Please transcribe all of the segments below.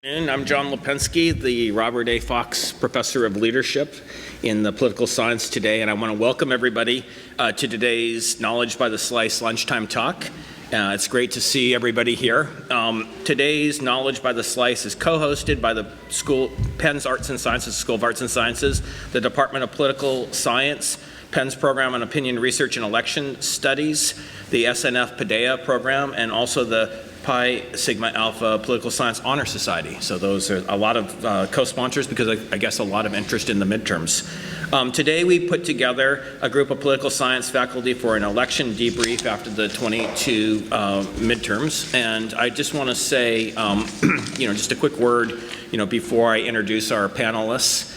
And I'm John Lapinski, the Robert A. Fox Professor of Leadership in the Political Science today, and I want to welcome everybody to today's Knowledge by the Slice lunchtime talk. It's great to see everybody here. Today's Knowledge by the Slice is co-hosted by the Penn's Arts and Sciences, School of Arts and Sciences, the Department of Political Science, Penn's Program on Opinion Research and Election Studies, the SNF Padea Program, and also the Pi Sigma Alpha Political Science Honor Society. So those are a lot of co-sponsors because I guess a lot of interest in the midterms. Today we put together a group of political science faculty for an election debrief after the 22 midterms. And I just want to say, just a quick word, before I introduce our panelists.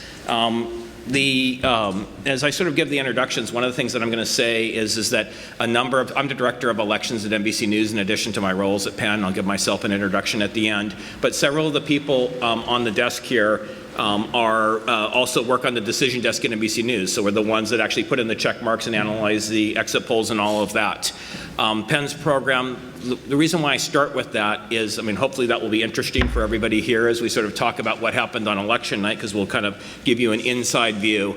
As I sort of give the introductions, one of the things that I'm going to say is that I'm the director of elections at NBC News in addition to my roles at Penn. I'll give myself an introduction at the end. But several of the people on the desk here also work on the decision desk at NBC News. So we're the ones that actually put in the check marks and analyze the exit polls and all of that. Penn's program, the reason why I start with that is, hopefully that will be interesting for everybody here as we sort of talk about what happened on election night, because we'll kind of give you an inside view,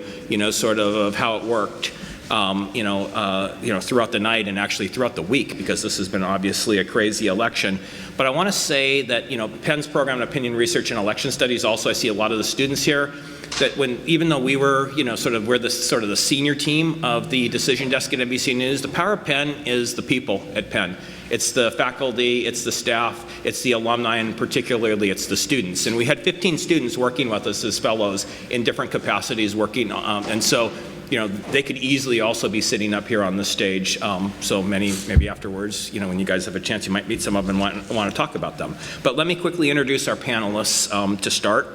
sort of how it worked, throughout the night and actually throughout the week, because this has been obviously a crazy election. But I want to say that, Penn's program on opinion research and election studies, also I see a lot of the students here, that even though we were, we're the senior team of the decision desk at NBC News, the power of Penn is the people at Penn. It's the faculty, it's the staff, it's the alumni, and particularly it's the students. And we had 15 students working with us as fellows in different capacities working, and so, they could easily also be sitting up here on the stage. So maybe afterwards, when you guys have a chance, you might meet some of them and want to talk about them. But let me quickly introduce our panelists to start.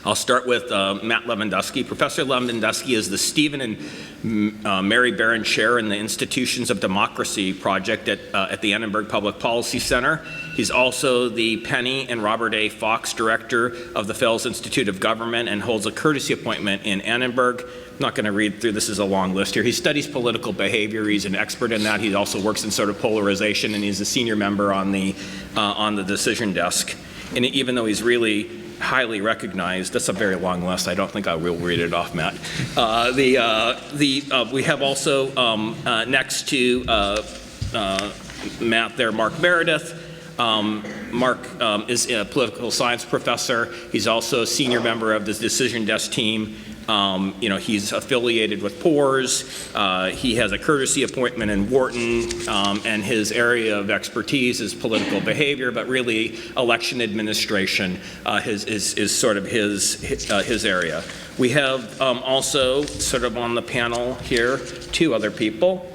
I'll start with Matt Levendusky. Professor Levendusky is the Stephen and Mary Barron Chair in the Institutions of Democracy Project at the Annenberg Public Policy Center. He's also the Penny and Robert A. Fox Director of the Fels Institute of Government and holds a courtesy appointment in Annenberg. I'm not going to read through, this is a long list here. He studies political behavior, he's an expert in that. He also works in sort of polarization, and he's a senior member on the decision desk. And even though he's really highly recognized, that's a very long list. I don't think I will read it off, Matt. We have also next to Matt there, Marc Meredith. Marc is a political science professor. He's also a senior member of the decision desk team. He's affiliated with PORS. He has a courtesy appointment in Wharton, and his area of expertise is political behavior, but really election administration is sort of his area. We have also sort of on the panel here two other people.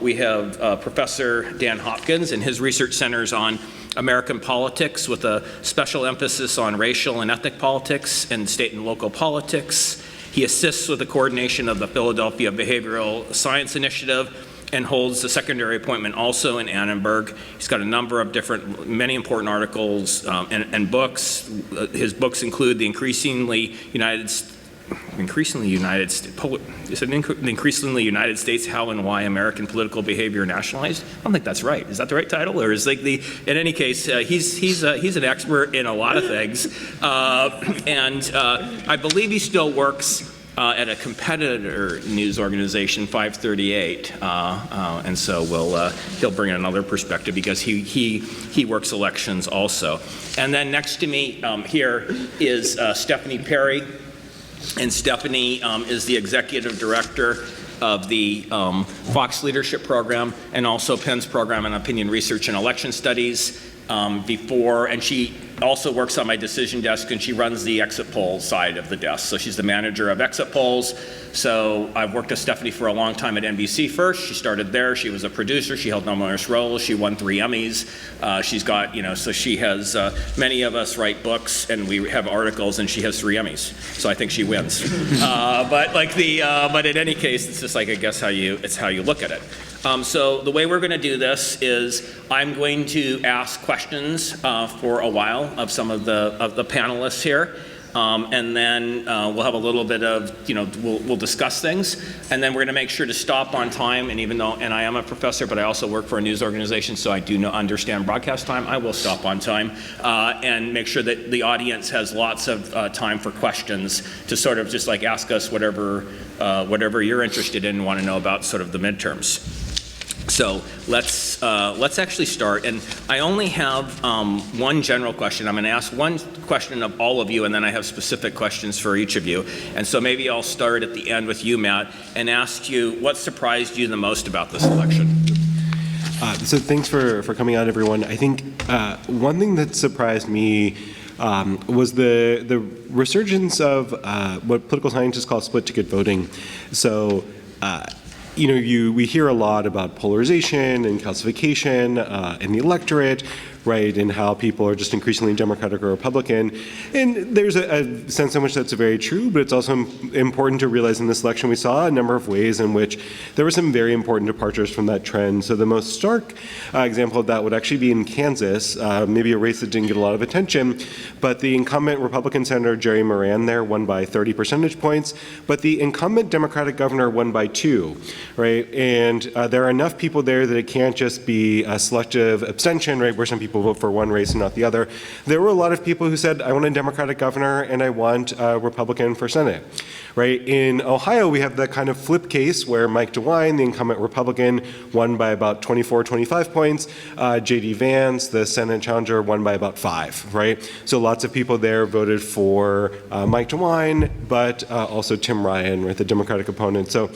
We have Professor Dan Hopkins, and his research centers on American politics with a special emphasis on racial and ethnic politics and state and local politics. He assists with the coordination of the Philadelphia Behavioral Science Initiative and holds a secondary appointment also in Annenberg. He's got a number of many important articles and books. His books include The Increasingly United States, How and Why American Political Behavior Nationalized. I don't think that's right. Is that the right title? Or is in any case, he's an expert in a lot of things. And I believe he still works at a competitor news organization, 538. And so he'll bring another perspective because he works elections also. And then next to me here is Stephanie Perry. And Stephanie is the executive director of the Fox Leadership Program and also Penn's program on opinion research and election studies and she also works on my decision desk, and she runs the exit poll side of the desk. So she's the manager of exit polls. So I've worked with Stephanie for a long time at NBC first. She started there. She was a producer. She held numerous roles. She won 3 Emmys. She's got, so she has, many of us write books and we have articles, and she has 3 Emmys. So I think she wins. But in any case, it's just like, I guess it's how you look at it. So the way we're going to do this is I'm going to ask questions for a while of some of the panelists here. and then we'll have a little bit of, we'll discuss things, and then we're going to make sure to stop on time. And even though, and I am a professor, but I also work for a news organization, so I do understand broadcast time, I will stop on time and make sure that the audience has lots of time for questions to sort of just like ask us whatever you're interested in and want to know about sort of the midterms. So let's actually start. And I only have one general question. I'm going to ask one question of all of you, and then I have specific questions for each of you. And so maybe I'll start at the end with you, Matt, and ask you what surprised you the most about this election. So thanks for coming out, everyone. I think one thing that surprised me was the resurgence of what political scientists call split ticket voting. So we hear a lot about polarization and calcification in the electorate, right, and how people are just increasingly Democratic or Republican. And there's a sense in which that's very true, but it's also important to realize in this election we saw a number of ways in which there were some very important departures from that trend. So the most stark example of that would actually be in Kansas, maybe a race that didn't get a lot of attention, but the incumbent Republican Senator Jerry Moran there won by 30 percentage points, but the incumbent Democratic governor won by 2, right? And there are enough people there that it can't just be a selective abstention, right, where some people vote for one race and not the other. There were a lot of people who said, I want a Democratic governor and I want a Republican for Senate, right? In Ohio, we have the kind of flip case where Mike DeWine, the incumbent Republican, won by about 24, 25 points. J.D. Vance, the Senate challenger, won by about 5, right? So lots of people there voted for Mike DeWine, but also Tim Ryan, right, the Democratic opponent. So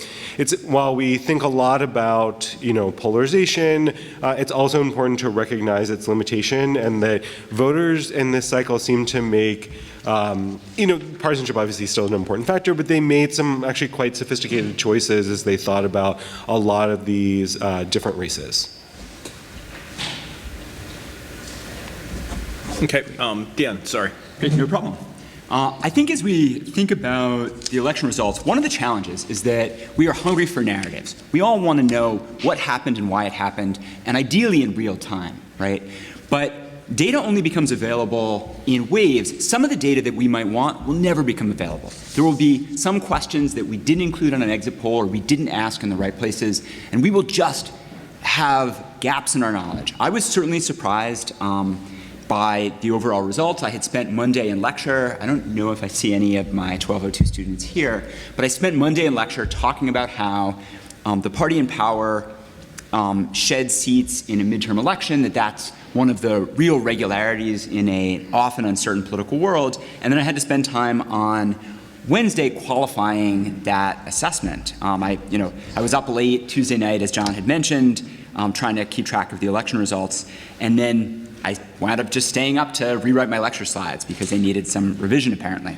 while we think a lot about, polarization, it's also important to recognize its limitations, and that voters in this cycle seem to make, partisanship obviously is still an important factor, but they made some actually quite sophisticated choices as they thought about a lot of these different races. Okay, Dan, sorry. Okay, no problem. I think as we think about the election results, one of the challenges is that we are hungry for narratives. We all want to know what happened and why it happened, and ideally in real time, right? But data only becomes available in waves. Some of the data that we might want will never become available. There will be some questions that we didn't include on an exit poll or we didn't ask in the right places, and we will just have gaps in our knowledge. I was certainly surprised by the overall results. I had spent Monday in lecture. I don't know if I see any of my 1202 students here, but I spent Monday in lecture talking about how the party in power shed seats in a midterm election, that's one of the real regularities in a often uncertain political world. And then I had to spend time on Wednesday qualifying that assessment. I was up late Tuesday night, as John had mentioned, trying to keep track of the election results. And then I wound up just staying up to rewrite my lecture slides because they needed some revision apparently.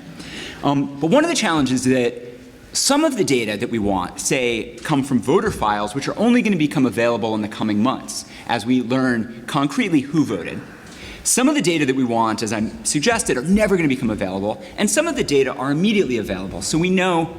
But one of the challenges is that some of the data that we want, say, come from voter files, which are only going to become available in the coming months as we learn concretely who voted. Some of the data that we want, as I suggested, are never going to become available, and some of the data are immediately available. So we know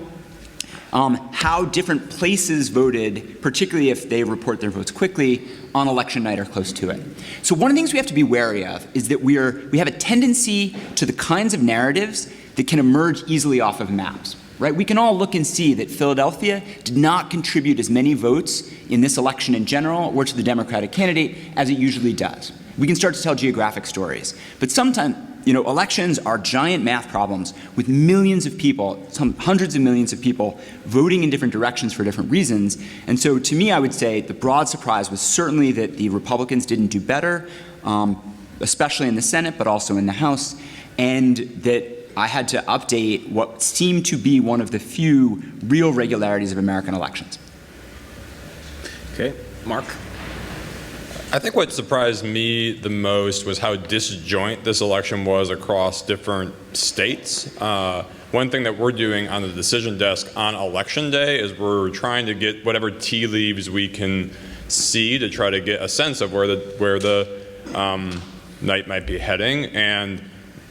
how different places voted, particularly if they report their votes quickly on election night or close to it. So one of the things we have to be wary of is that we have a tendency to the kinds of narratives that can emerge easily off of maps. Right? We can all look and see that Philadelphia did not contribute as many votes in this election in general or to the Democratic candidate as it usually does. We can start to tell geographic stories. But sometimes, elections are giant math problems with millions of people, some hundreds of millions of people voting in different directions for different reasons. And so to me, I would say the broad surprise was certainly that the Republicans didn't do better, especially in the Senate, but also in the House, and that I had to update what seemed to be one of the few real regularities of American elections. Okay, Marc? I think what surprised me the most was how disjoint this election was across different states. One thing that we're doing on the decision desk on election day is we're trying to get whatever tea leaves we can see to try to get a sense of where the night might be heading. And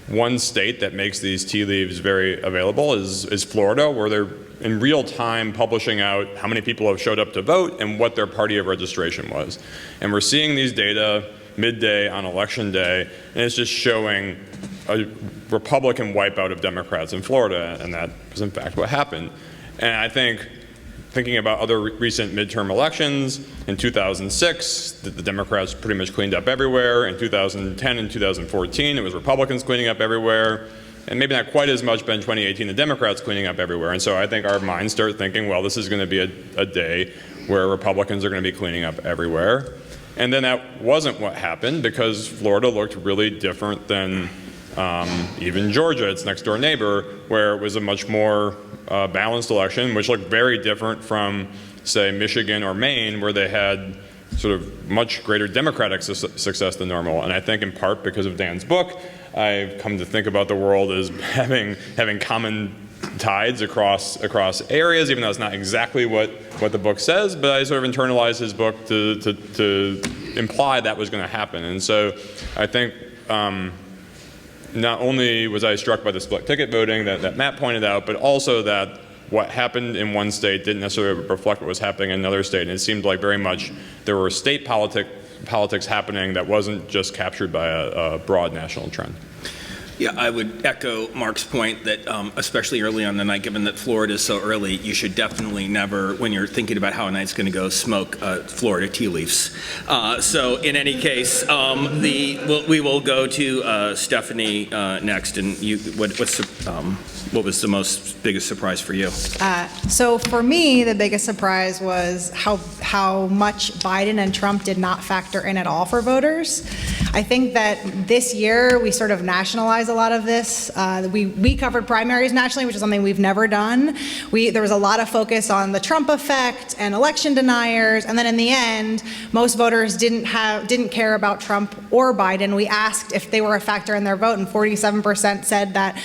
one state that makes these tea leaves very available is Florida, where they're in real time publishing out how many people have showed up to vote and what their party of registration was. And we're seeing these data midday on election day, and it's just showing a Republican wipeout of Democrats in Florida, and that was in fact what happened. And I think, thinking about other recent midterm elections, in 2006, the Democrats pretty much cleaned up everywhere. In 2010 and 2014, it was Republicans cleaning up everywhere. And maybe not quite as much, but in 2018, the Democrats cleaning up everywhere. And so I think our minds start thinking, well, this is going to be a day where Republicans are going to be cleaning up everywhere. And then that wasn't what happened, because Florida looked really different than even Georgia, its next door neighbor, where it was a much more balanced election, which looked very different from, say, Michigan or Maine, where they had sort of much greater Democratic success than normal. And I think in part because of Dan's book, I've come to think about the world as having common tides across areas, even though it's not exactly what the book says, but I sort of internalized his book to imply that was going to happen. And so I think not only was I struck by the split ticket voting that Matt pointed out, but also that what happened in one state didn't necessarily reflect what was happening in another state. And it seemed like very much there were state politics happening that wasn't just captured by a broad national trend. Yeah, I would echo Marc's point that especially early on the night, given that Florida is so early, you should definitely never, when you're thinking about how a night's going to go, smoke Florida tea leaves. So in any case, we will go to Stephanie next. And what was the biggest surprise for you? So for me, the biggest surprise was how much Biden and Trump did not factor in at all for voters. I think that this year we sort of nationalized a lot of this. We covered primaries nationally, which is something we've never done. There was a lot of focus on the Trump effect and election deniers, and then in the end, most voters didn't care about Trump or Biden. We asked if they were a factor in their vote, and 47% said that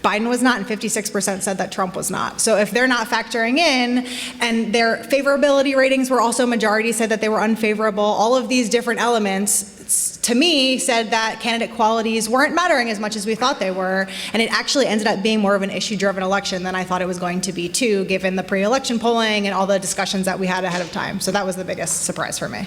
Biden was not, and 56% said that Trump was not. So if they're not factoring in, and their favorability ratings were also, majority said that they were unfavorable, all of these different elements, to me, said that candidate qualities weren't mattering as much as we thought they were, and it actually ended up being more of an issue-driven election than I thought it was going to be too, given the pre-election polling and all the discussions that we had ahead of time. So that was the biggest surprise for me.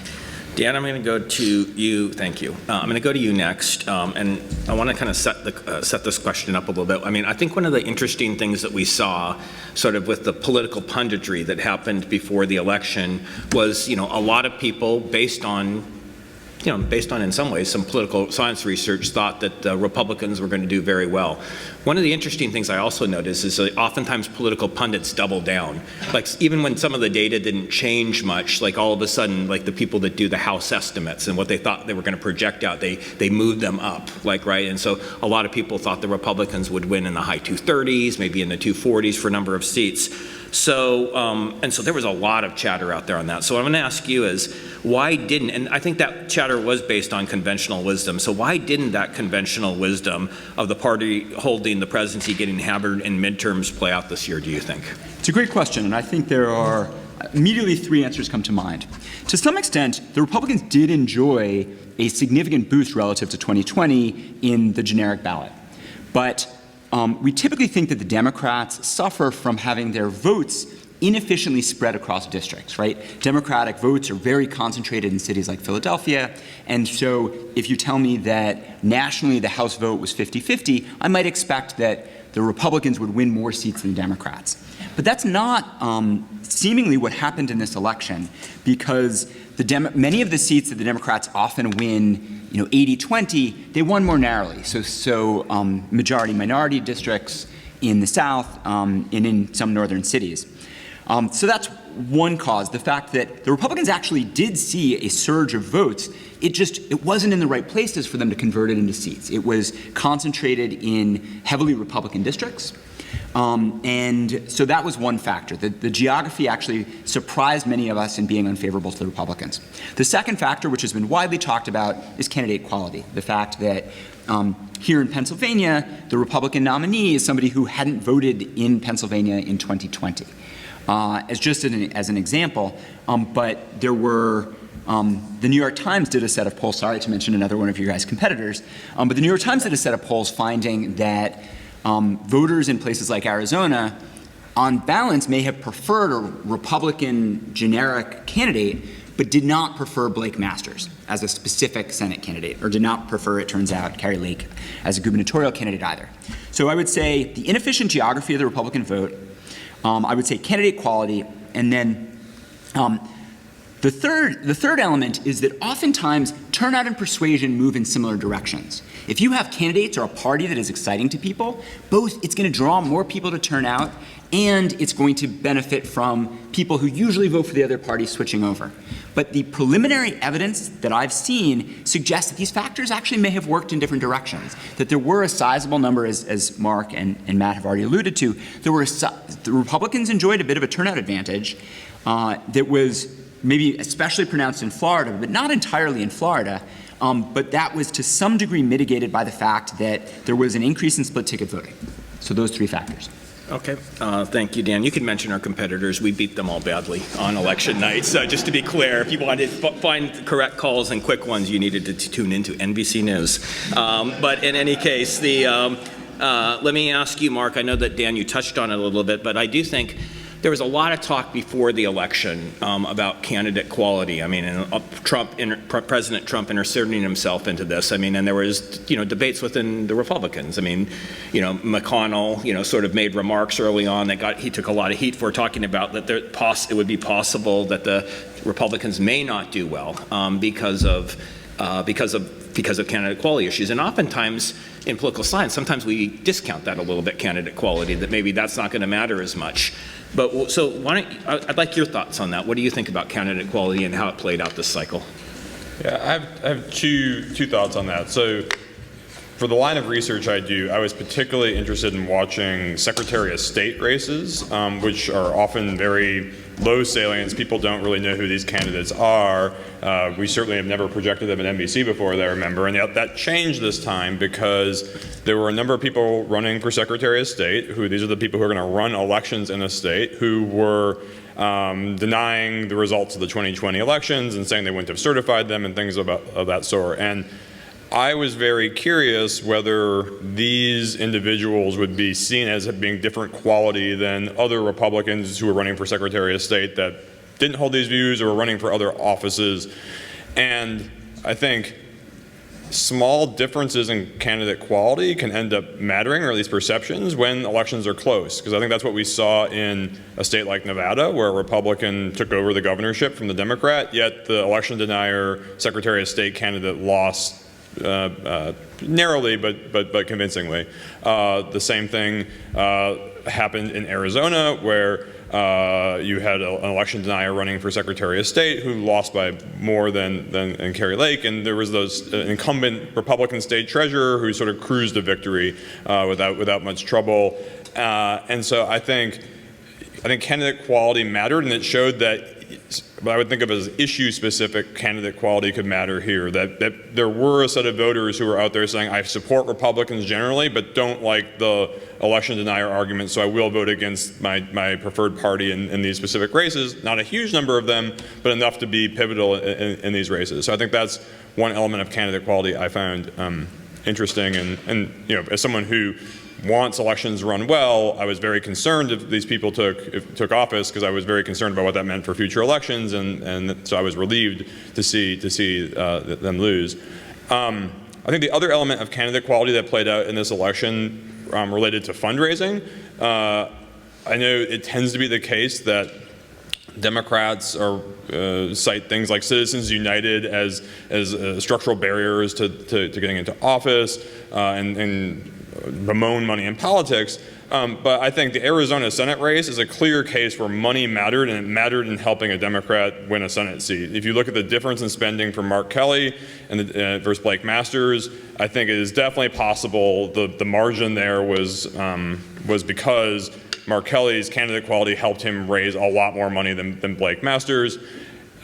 Dan, I'm going to go to you. Thank you. I'm going to go to you next, and I want to kind of set this question up a little bit. I mean, I think one of the interesting things that we saw, sort of with the political punditry that happened before the election, was a lot of people, based on in some ways some political science research, thought that the Republicans were going to do very well. One of the interesting things I also noticed is that oftentimes political pundits double down. Like even when some of the data didn't change much, like all of a sudden, like the people that do the House estimates and what they thought they were going to project out, they moved them up, right? And so a lot of people thought the Republicans would win in the high 230s, maybe in the 240s for a number of seats. So, and so there was a lot of chatter out there on that. So what I'm going to ask you is, why didn't, and I think that chatter was based on conventional wisdom, so why didn't that conventional wisdom of the party holding the presidency getting hammered in midterms play out this year, do you think? It's a great question, and I think there are immediately three answers come to mind. To some extent, the Republicans did enjoy a significant boost relative to 2020 in the generic ballot. But we typically think that the Democrats suffer from having their votes inefficiently spread across districts, right? Democratic votes are very concentrated in cities like Philadelphia, and so if you tell me that nationally the House vote was 50-50, I might expect that the Republicans would win more seats than the Democrats. But that's not seemingly what happened in this election, because many of the seats that the Democrats often win, 80-20, they won more narrowly. So majority-minority districts in the South and in some northern cities. So that's one cause, the fact that the Republicans actually did see a surge of votes. It wasn't in the right places for them to convert it into seats. It was concentrated in heavily Republican districts. And so that was one factor. The geography actually surprised many of us in being unfavorable to the Republicans. The second factor, which has been widely talked about, is candidate quality. The fact that here in Pennsylvania, the Republican nominee is somebody who hadn't voted in Pennsylvania in 2020. As an example, but there were, the New York Times did a set of polls, sorry to mention another one of your guys' competitors, but the New York Times did a set of polls finding that voters in places like Arizona, on balance, may have preferred a Republican generic candidate, but did not prefer Blake Masters as a specific Senate candidate, or did not prefer, it turns out, Kari Lake as a gubernatorial candidate either. So I would say the inefficient geography of the Republican vote, I would say candidate quality, and then the third element is that oftentimes turnout and persuasion move in similar directions. If you have candidates or a party that is exciting to people, both it's going to draw more people to turn out, and it's going to benefit from people who usually vote for the other party switching over. But the preliminary evidence that I've seen suggests that these factors actually may have worked in different directions, that there were a sizable number, as Marc and Matt have already alluded to, the Republicans enjoyed a bit of a turnout advantage that was maybe especially pronounced in Florida, but not entirely in Florida. But that was to some degree mitigated by the fact that there was an increase in split ticket voting. So those three factors. Okay, thank you, Dan. You can mention our competitors. We beat them all badly on election nights. Just to be clear, if you wanted to find correct calls and quick ones, you needed to tune into NBC News. But in any case, let me ask you, Marc, I know that, Dan, you touched on it a little bit, but I do think there was a lot of talk before the election about candidate quality. I mean, and President Trump inserting himself into this. I mean, and there was, debates within the Republicans. I mean, McConnell, sort of made remarks early on that he took a lot of heat for, talking about that it would be possible that the Republicans may not do well because of candidate quality issues. And oftentimes in political science, sometimes we discount that a little bit, candidate quality, that maybe that's not going to matter as much. But so I'd like your thoughts on that. What do you think about candidate quality and how it played out this cycle? Yeah, I have two thoughts on that. So for the line of research I do, I was particularly interested in watching Secretary of State races, which are often very low salience. People don't really know who these candidates are. We certainly have never projected them at NBC before, that I remember. And that changed this time because there were a number of people running for Secretary of State, these are the people who are going to run elections in a state, who were denying the results of the 2020 elections and saying they wouldn't have certified them and things of that sort. And I was very curious whether these individuals would be seen as being different quality than other Republicans who were running for Secretary of State that didn't hold these views or were running for other offices. And I think small differences in candidate quality can end up mattering, or at least perceptions, when elections are close. Because I think that's what we saw in a state like Nevada, where a Republican took over the governorship from the Democrat, yet the election denier Secretary of State candidate lost narrowly, but convincingly. The same thing happened in Arizona, where you had an election denier running for Secretary of State who lost by more than Kari Lake, and there was those incumbent Republican state treasurer who sort of cruised to victory without much trouble. And so I think candidate quality mattered, and it showed that what I would think of as issue-specific candidate quality could matter here, that there were a set of voters who were out there saying, I support Republicans generally, but don't like the election denier argument, so I will vote against my preferred party in these specific races. Not a huge number of them, but enough to be pivotal in these races. So I think that's one element of candidate quality I found interesting. And as someone who wants elections run well, I was very concerned if these people took office, because I was very concerned about what that meant for future elections, and so I was relieved to see them lose. I think the other element of candidate quality that played out in this election related to fundraising. I know it tends to be the case that Democrats cite things like Citizens United as structural barriers to getting into office, and bemoan money in politics. But I think the Arizona Senate race is a clear case where money mattered, and it mattered in helping a Democrat win a Senate seat. If you look at the difference in spending for Mark Kelly and versus Blake Masters, I think it is definitely possible the margin there was because Mark Kelly's candidate quality helped him raise a lot more money than Blake Masters.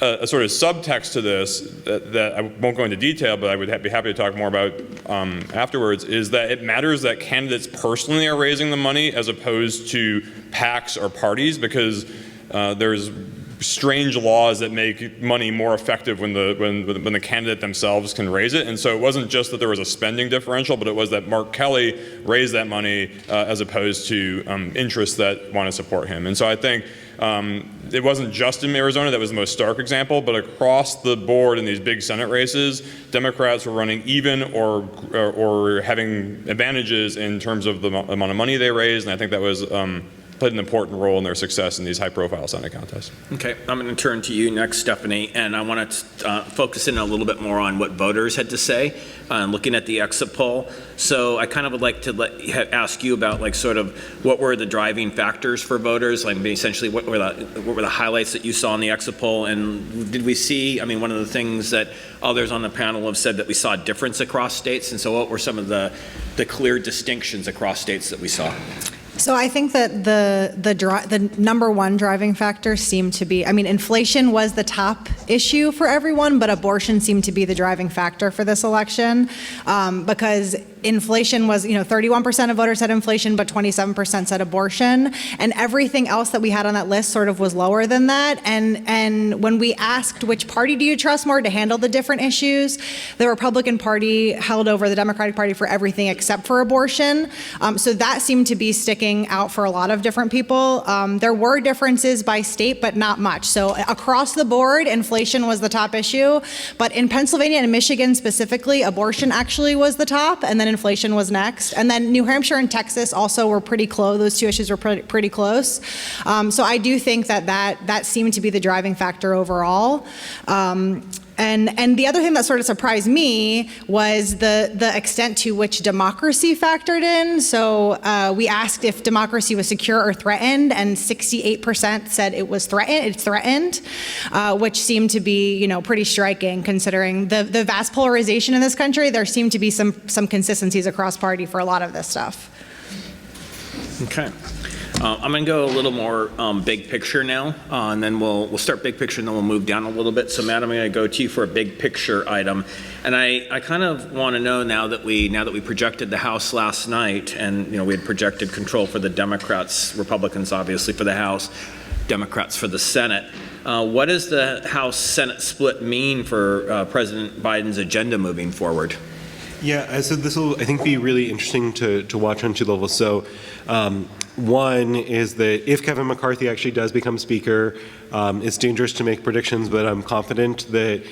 A sort of subtext to this that I won't go into detail, but I would be happy to talk more about afterwards, is that it matters that candidates personally are raising the money as opposed to PACs or parties, because there's strange laws that make money more effective when the candidate themselves can raise it. And so it wasn't just that there was a spending differential, but it was that Mark Kelly raised that money as opposed to interests that want to support him. And so I think it wasn't just in Arizona that was the most stark example, but across the board in these big Senate races, Democrats were running even or having advantages in terms of the amount of money they raised, and I think that was played an important role in their success in these high-profile Senate contests. Okay, I'm going to turn to you next, Stephanie, and I want to focus in a little bit more on what voters had to say, looking at the exit poll. So I kind of would like to ask you about like sort of what were the driving factors for voters, like essentially what were the highlights that you saw in the exit poll, and did we see, I mean, one of the things that others on the panel have said that we saw a difference across states, and so what were some of the clear distinctions across states that we saw? So I think that the number one driving factor seemed to be, I mean, inflation was the top issue for everyone, but abortion seemed to be the driving factor for this election, because inflation was, 31% of voters said inflation, but 27% said abortion, and everything else that we had on that list sort of was lower than that. And when we asked which party do you trust more to handle the different issues, the Republican Party held over the Democratic Party for everything except for abortion. So that seemed to be sticking out for a lot of different people. There were differences by state, but not much. So across the board, inflation was the top issue, but in Pennsylvania and Michigan specifically, abortion actually was the top, and then inflation was next. And then New Hampshire and Texas also were pretty close. Those two issues were pretty close. So I do think that seemed to be the driving factor overall. And the other thing that sort of surprised me was the extent to which democracy factored in. So we asked if democracy was secure or threatened, and 68% said it was threatened, which seemed to be, pretty striking considering the vast polarization in this country. There seemed to be some consistencies across party for a lot of this stuff. Okay. I'm going to go a little more big picture now, and then we'll start big picture, and then we'll move down a little bit. So, Matt, I'm going to go to you for a big picture item, and I kind of want to know now that we projected the House last night, and we had projected control for the Democrats, Republicans obviously for the House, Democrats for the Senate. What does the House-Senate split mean for President Biden's agenda moving forward? Yeah, so this will, I think, be really interesting to watch on two levels. So one is that if Kevin McCarthy actually does become Speaker, it's dangerous to make predictions, but I'm confident that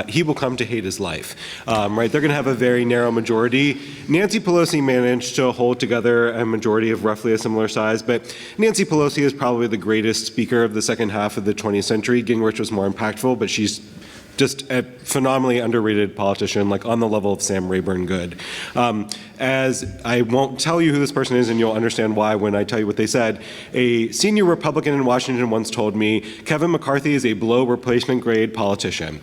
he will come to hate his life. Right? They're going to have a very narrow majority. Nancy Pelosi managed to hold together a majority of roughly a similar size, but Nancy Pelosi is probably the greatest Speaker of the second half of the 20th century. Gingrich was more impactful, but she's just a phenomenally underrated politician, like on the level of Sam Rayburn good. As I won't tell you who this person is, and you'll understand why when I tell you what they said, a senior Republican in Washington once told me, Kevin McCarthy is a below replacement grade politician.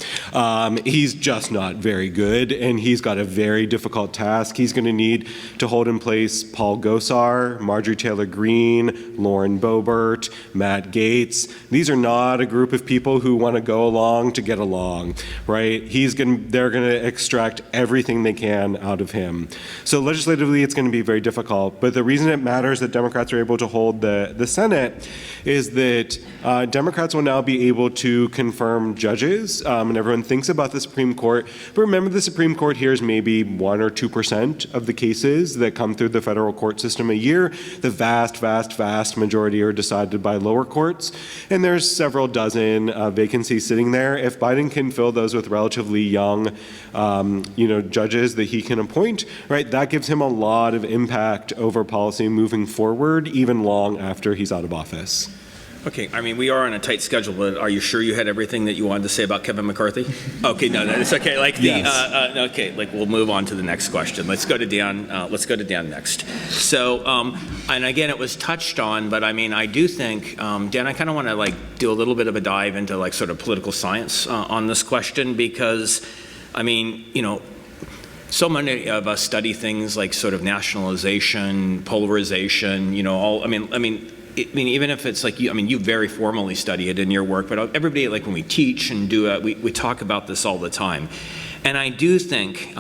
He's just not very good, and he's got a very difficult task. He's going to need to hold in place Paul Gosar, Marjorie Taylor Greene, Lauren Boebert, Matt Gaetz. These are not a group of people who want to go along to get along, right? They're going to extract everything they can out of him. So legislatively, it's going to be very difficult. But the reason it matters that Democrats are able to hold the Senate is that Democrats will now be able to confirm judges, and everyone thinks about the Supreme Court. But remember, the Supreme Court hears maybe 1 or 2% of the cases that come through the federal court system a year. The vast, vast, vast majority are decided by lower courts, and there's several dozen vacancies sitting there. If Biden can fill those with relatively young, judges that he can appoint, right? That gives him a lot of impact over policy moving forward, even long after he's out of office. Okay, I mean, we are on a tight schedule, but are you sure you had everything that you wanted to say about Kevin McCarthy? Okay, no, it's okay. We'll move on to the next question. Let's go to Dan. Next. So, and again, it was touched on, but I mean, I do think, Dan, I kind of want to do a little bit of a dive into sort of political science on this question, because, I mean, so many of us study things like sort of nationalization, polarization, even if it's you very formally study it in your work, but everybody, when we teach and do it, we talk about this all the time. And I do think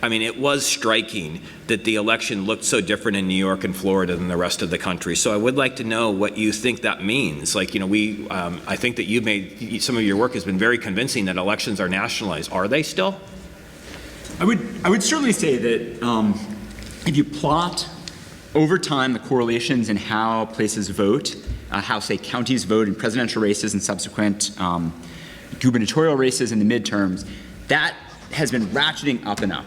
I mean, it was striking that the election looked so different in New York and Florida than the rest of the country. So I would like to know what you think that means. Like, you know, I think that you've made, some of your work has been very convincing that elections are nationalized. Are they still? I would certainly say that if you plot over time the correlations in how places vote, how, say, counties vote in presidential races and subsequent gubernatorial races in the midterms, that has been ratcheting up and up.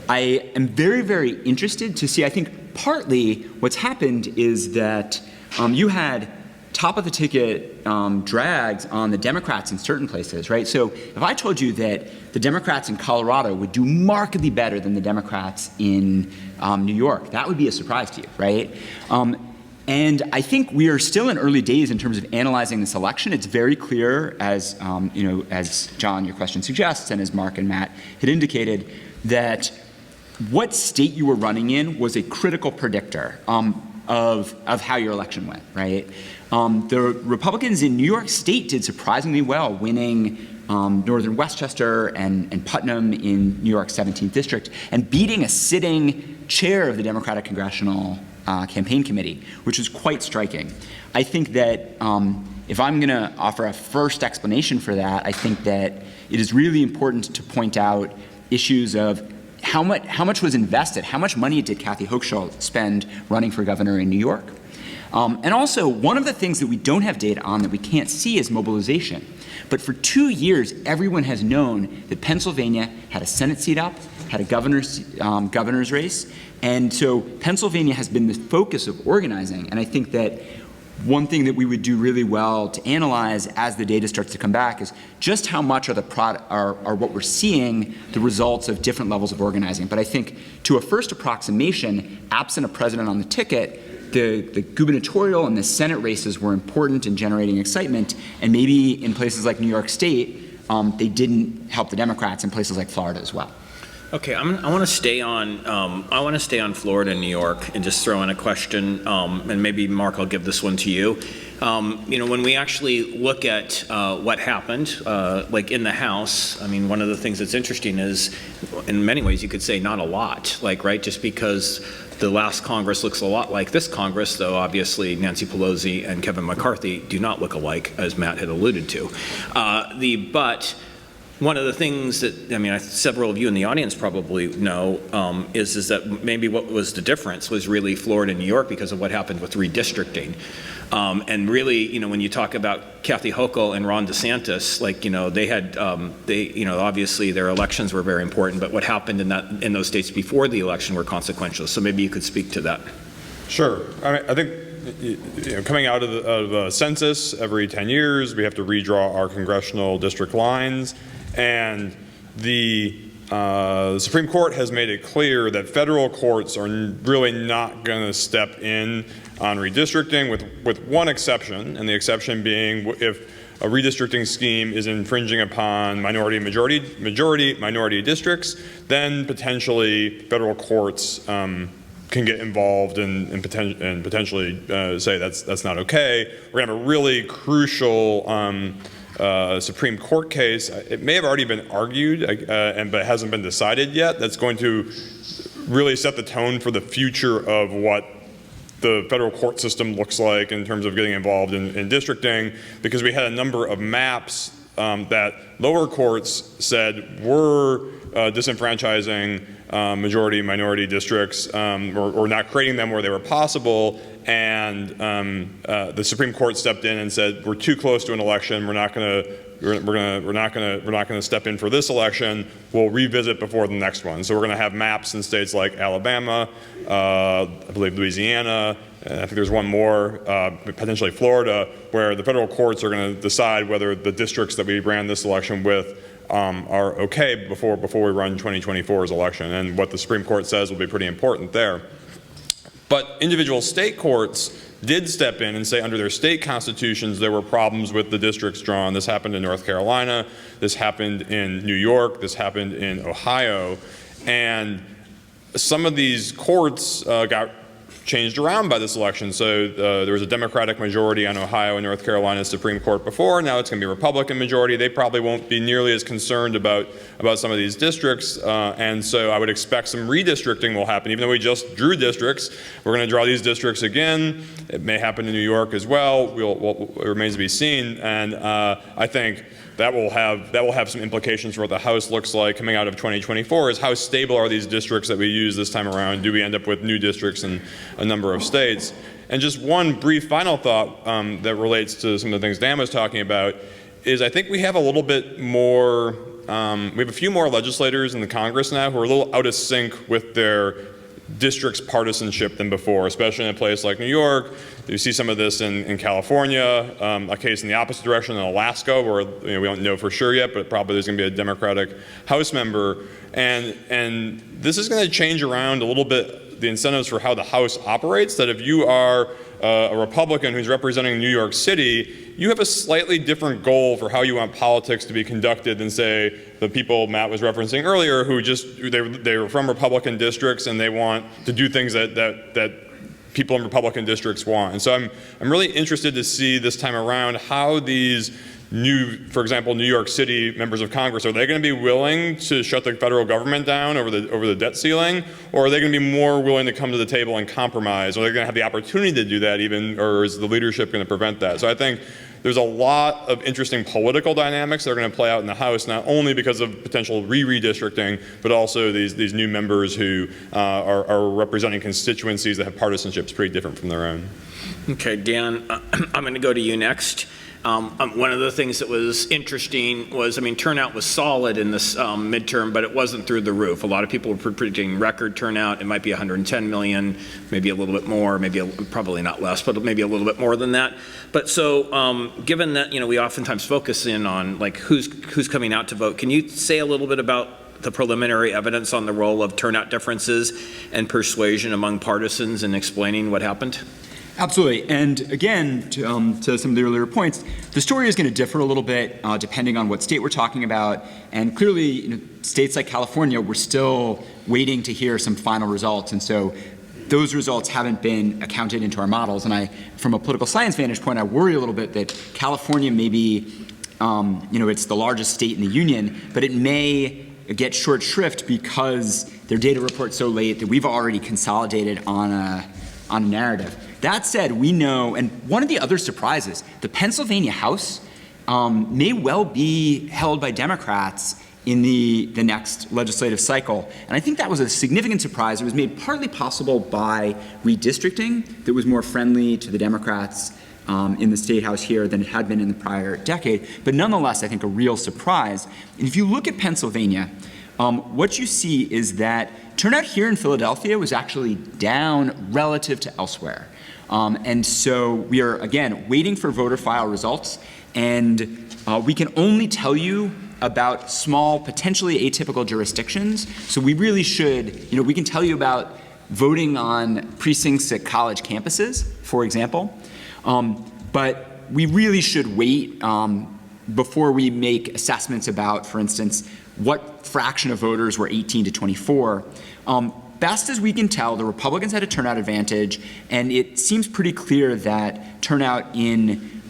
I am very, very interested to see, I think partly what's happened is that you had top of the ticket drags on the Democrats in certain places, right? So if I told you that the Democrats in Colorado would do markedly better than the Democrats in New York, that would be a surprise to you, right? And I think we are still in early days in terms of analyzing this election. It's very clear, as you know, as John, your question suggests, and as Marc and Matt had indicated, that what state you were running in was a critical predictor of how your election went, right? The Republicans in New York State did surprisingly well, winning northern Westchester and Putnam in New York's 17th district, and beating a sitting chair of the Democratic Congressional Campaign Committee, which is quite striking. I think that if I'm going to offer a first explanation for that, I think that it is really important to point out issues of how much was invested, how much money did Kathy Hochschild spend running for governor in New York? And also, one of the things that we don't have data on that we can't see is mobilization. But for 2 years, everyone has known that Pennsylvania had a Senate seat up, had a governor's race, and so Pennsylvania has been the focus of organizing. And I think that one thing that we would do really well to analyze as the data starts to come back is just how much are what we're seeing the results of different levels of organizing. But I think to a first approximation, absent a president on the ticket, the gubernatorial and the Senate races were important in generating excitement, and maybe in places like New York State, they didn't help the Democrats in places like Florida as well. Okay, I want to stay on Florida and New York and just throw in a question, and maybe Marc, I'll give this one to you. You know, when we actually look at what happened, like in the House, I mean, one of the things that's interesting is, in many ways, you could say not a lot, like, right? Just because the last Congress looks a lot like this Congress, though obviously Nancy Pelosi and Kevin McCarthy do not look alike, as Matt had alluded to. But one of the things that, I mean, several of you in the audience probably know is that maybe what was the difference was really Florida and New York because of what happened with redistricting. And really, you know, when you talk about Kathy Hochul and Ron DeSantis, like, you know, they had, you know, obviously their elections were very important, but what happened in those states before the election were consequential. So maybe you could speak to that. Sure. I mean, I think, you know, coming out of the census every 10 years, we have to redraw our congressional district lines. And the Supreme Court has made it clear that federal courts are really not going to step in on redistricting, with one exception, and the exception being if a redistricting scheme is infringing upon minority districts, then potentially federal courts can get involved and potentially say that's not okay. We're going to have a really crucial Supreme Court case. It may have already been argued, but it hasn't been decided yet. That's going to really set the tone for the future of what the federal court system looks like in terms of getting involved in districting, because we had a number of maps that lower courts said were disenfranchising minority districts or not creating them where they were possible, and the Supreme Court stepped in and said we're too close to an election. We're not going to step in for this election. We'll revisit before the next one. So we're going to have maps in states like Alabama, I believe Louisiana, and I think there's one more, potentially Florida, where the federal courts are going to decide whether the districts that we ran this election with are okay before we run 2024's election. And what the Supreme Court says will be pretty important there. But individual state courts did step in and say under their state constitutions there were problems with the districts drawn. This happened in North Carolina, this happened in New York, this happened in Ohio, and some of these courts got changed around by this election. So there was a Democratic majority on Ohio and North Carolina's Supreme Court before. Now it's going to be a Republican majority. They probably won't be nearly as concerned about some of these districts. And so I would expect some redistricting will happen. Even though we just drew districts, we're going to draw these districts again. It may happen in New York as well. It remains to be seen. And I think that will have some implications for what the House looks like coming out of 2024, is how stable are these districts that we use this time around? Do we end up with new districts in a number of states? And just one brief final thought that relates to some of the things Dan was talking about is I think we have a little bit more, we have a few more legislators in the Congress now who are a little out of sync with their district's partisanship than before, especially in a place like New York. You see some of this in California, a case in the opposite direction in Alaska, where we don't know for sure yet, but probably there's going to be a Democratic House member. And this is going to change around a little bit the incentives for how the House operates, that if you are a Republican who's representing New York City, you have a slightly different goal for how you want politics to be conducted than, say, the people Matt was referencing earlier, who they were from Republican districts and they want to do things that people in Republican districts want. And so I'm really interested to see this time around how these for example, New York City members of Congress, are they going to be willing to shut the federal government down over the debt ceiling, or are they going to be more willing to come to the table and compromise? Are they going to have the opportunity to do that even, or is the leadership going to prevent that? So I think there's a lot of interesting political dynamics that are going to play out in the House, not only because of potential redistricting, but also these new members who are representing constituencies that have partisanships pretty different from their own. Okay, Dan, I'm going to go to you next. One of the things that was interesting was, turnout was solid in this midterm, but it wasn't through the roof. A lot of people were predicting record turnout. It might be 110 million, maybe a little bit more, probably not less, but maybe a little bit more than that. But so, given that we oftentimes focus in on who's coming out to vote, can you say a little bit about the preliminary evidence on the role of turnout differences and persuasion among partisans in explaining what happened? Absolutely. And again, to some of the earlier points, the story is going to differ a little bit depending on what state we're talking about. And clearly, states like California, we're still waiting to hear some final results. And so those results haven't been accounted into our models. And from a political science vantage point, I worry a little bit that California may be, it's the largest state in the union, but it may get short shrift because their data report's so late that we've already consolidated on a narrative. That said, we know, and one of the other surprises, the Pennsylvania House may well be held by Democrats in the next legislative cycle. And I think that was a significant surprise. It was made partly possible by redistricting that was more friendly to the Democrats in the State House here than it had been in the prior decade. But nonetheless, I think a real surprise. And if you look at Pennsylvania, what you see is that turnout here in Philadelphia was actually down relative to elsewhere. And so we are, again, waiting for voter file results, and we can only tell you about small, potentially atypical jurisdictions. So we really should, we can tell you about voting on precincts at college campuses, for example, but we really should wait before we make assessments about, for instance, what fraction of voters were 18 to 24. Best as we can tell, the Republicans had a turnout advantage, and it seems pretty clear that turnout in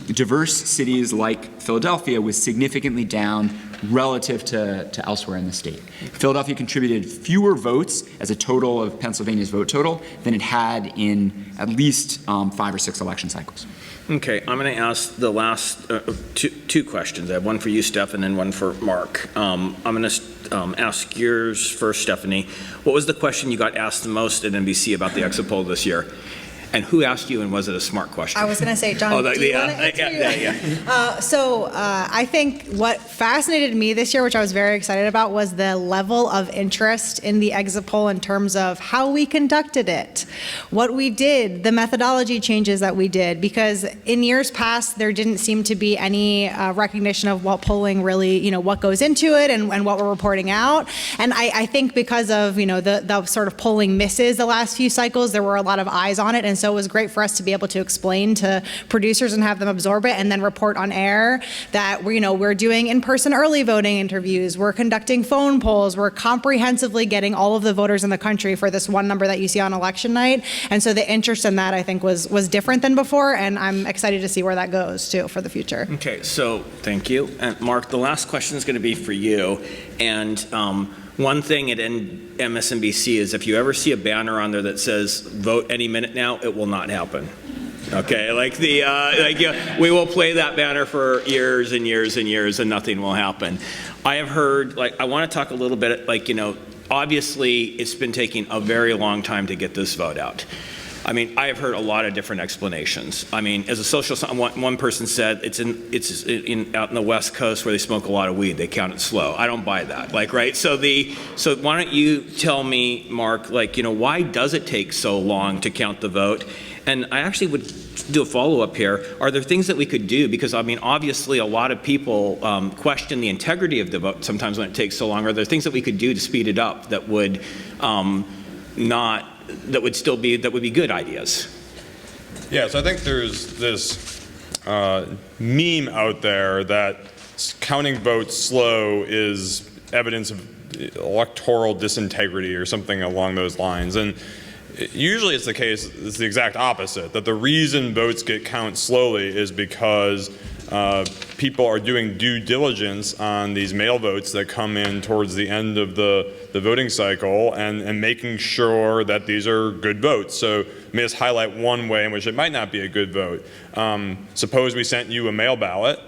diverse cities like Philadelphia was significantly down relative to elsewhere in the state. Philadelphia contributed fewer votes as a total of Pennsylvania's vote total than it had in at least 5 or 6 election cycles. Okay, I'm going to ask the last two questions. I have one for you, Steph, and then one for Marc. I'm going to ask yours first, Stephanie. What was the question you got asked the most at NBC about the exit poll this year? And who asked you, and was it a smart question? I was going to say, John, do you want to answer? So I think what fascinated me this year, which I was very excited about, was the level of interest in the exit poll in terms of how we conducted it, what we did, the methodology changes that we did, because in years past, there didn't seem to be any recognition of what polling really, what goes into it and what we're reporting out. And I think because of, the sort of polling misses the last few cycles, there were a lot of eyes on it. And And so it was great for us to be able to explain to producers and have them absorb it and then report on air that we're doing in-person early voting interviews, we're conducting phone polls, we're comprehensively getting all of the voters in the country for this one number that you see on election night. And so the interest in that, I think, was different than before, and I'm excited to see where that goes too for the future. Okay, so thank you. And Marc, the last question is going to be for you. And one thing at MSNBC is if you ever see a banner on there that says vote any minute now, it will not happen. Okay, we will play that banner for years and years and years and nothing will happen. I have heard, I want to talk a little bit, obviously it's been taking a very long time to get this vote out. I mean, I have heard a lot of different explanations. I mean, as a social, one person said it's out in the West Coast where they smoke a lot of weed. They count it slow. I don't buy that. Right? So why don't you tell me, Marc, why does it take so long to count the vote? And I actually would do a follow-up here. Are there things that we could do? Because I mean, obviously, a lot of people question the integrity of the vote sometimes when it takes so long. Are there things that we could do to speed it up that would that would be good ideas? Yeah, so I think there's this meme out there that counting votes slow is evidence of electoral disintegrity or something along those lines. And usually it's the case, it's the exact opposite, that the reason votes get counted slowly is because people are doing due diligence on these mail votes that come in towards the end of the voting cycle and making sure that these are good votes. So let me just highlight one way in which it might not be a good vote. Suppose we sent you a mail ballot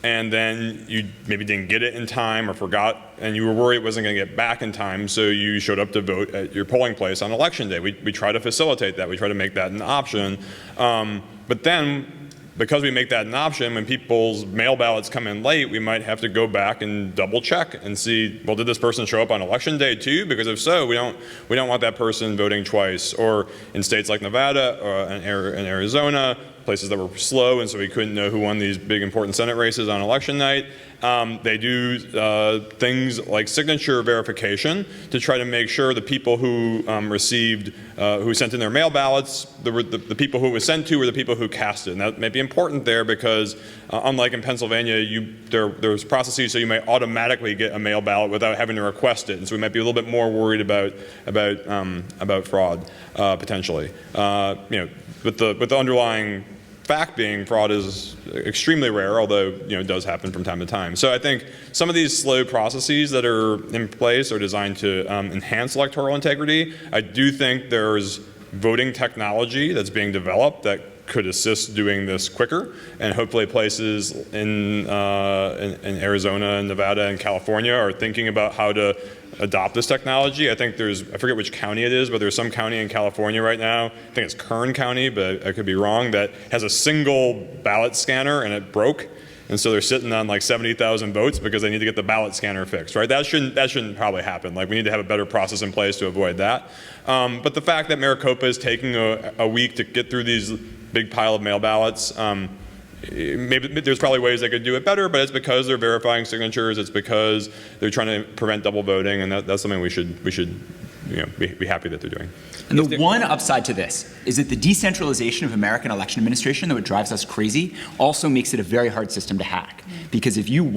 and then you maybe didn't get it in time or forgot and you were worried it wasn't going to get back in time, so you showed up to vote at your polling place on election day. We try to facilitate that. We try to make that an option. But then, because we make that an option, when people's mail ballots come in late, we might have to go back and double check and see, well, did this person show up on election day too? Because if so, we don't want that person voting twice. Or in states like Nevada and Arizona, places that were slow and so we couldn't know who won these big important Senate races on election night, they do things like signature verification to try to make sure the people who who sent in their mail ballots, the people who it was sent to were the people who cast it. And that may be important there because unlike in Pennsylvania, there's processes so you might automatically get a mail ballot without having to request it. And so we might be a little bit more worried about fraud potentially. With the underlying fact being fraud is extremely rare, although it does happen from time to time. So I think some of these slow processes that are in place are designed to enhance electoral integrity. I do think there's voting technology that's being developed that could assist doing this quicker, and hopefully places in Arizona and Nevada and California are thinking about how to adopt this technology. I think I forget which county it is, but there's some county in California right now, I think it's Kern County, but I could be wrong, that has a single ballot scanner and it broke. And so they're sitting on like 70,000 votes because they need to get the ballot scanner fixed, right? That shouldn't probably happen. We need to have a better process in place to avoid that. But the fact that Maricopa is taking a week to get through these big pile of mail ballots, maybe there's probably ways they could do it better, but it's because they're verifying signatures. It's because they're trying to prevent double voting, and that's something we should be happy that they're doing. And the one upside to this is that the decentralization of American election administration, though it drives us crazy, also makes it a very hard system to hack. Because if you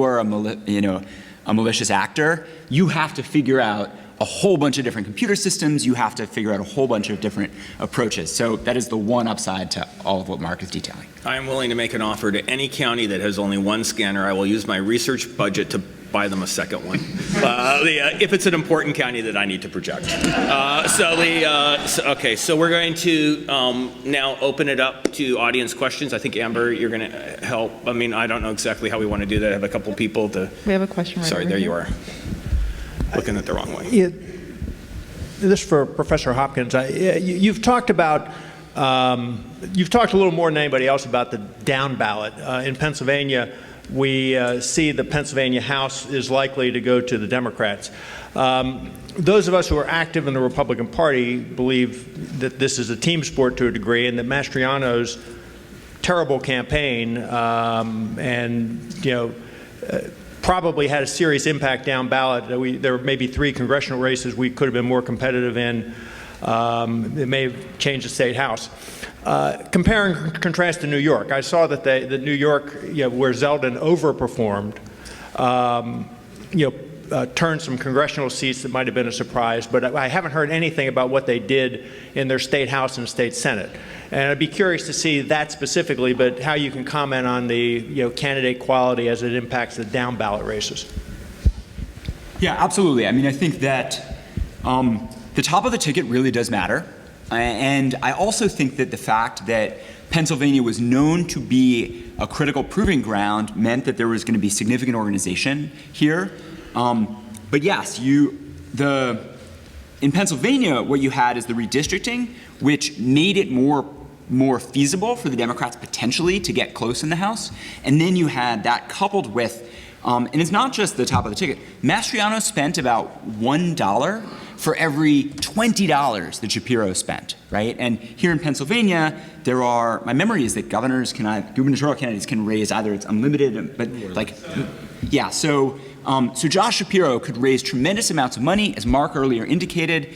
are a malicious actor, you have to figure out a whole bunch of different computer systems. You have to figure out a whole bunch of different approaches. So that is the one upside to all of what Marc is detailing. I am willing to make an offer to any county that has only one scanner. I will use my research budget to buy them a second one, if it's an important county that I need to project. Okay, so we're going to now open it up to audience questions. I think, Amber, you're going to help. I mean, I don't know exactly how we want to do that. I have a couple people to... We have a question right Sorry, over there here. you are. Looking at the wrong way. This is for Professor Hopkins. You've talked about, you've talked a little more than anybody else about the down ballot. In Pennsylvania, we see the Pennsylvania House is likely to go to the Democrats. Those of us who are active in the Republican Party believe that this is a team sport to a degree, and that Mastriano's terrible campaign probably had a serious impact down ballot. There were maybe 3 congressional races we could have been more competitive in. It may have changed the state house. Compare and contrast to New York. I saw that the New York, where Zeldin overperformed, turned some congressional seats that might have been a surprise, but I haven't heard anything about what they did in their state house and state senate. And I'd be curious to see that specifically, but how you can comment on the candidate quality as it impacts the down ballot races. Yeah, absolutely. I mean, I think that the top of the ticket really does matter. And I also think that the fact that Pennsylvania was known to be a critical proving ground meant that there was going to be significant organization here. But yes, in Pennsylvania, what you had is the redistricting, which made it more feasible for the Democrats potentially to get close in the House. And then you had that coupled with, and it's not just the top of the ticket, Mastriano spent about $1 for every $20 that Shapiro spent, right? And here in Pennsylvania, my memory is that gubernatorial candidates can raise either it's unlimited, but so Josh Shapiro could raise tremendous amounts of money, as Marc earlier indicated.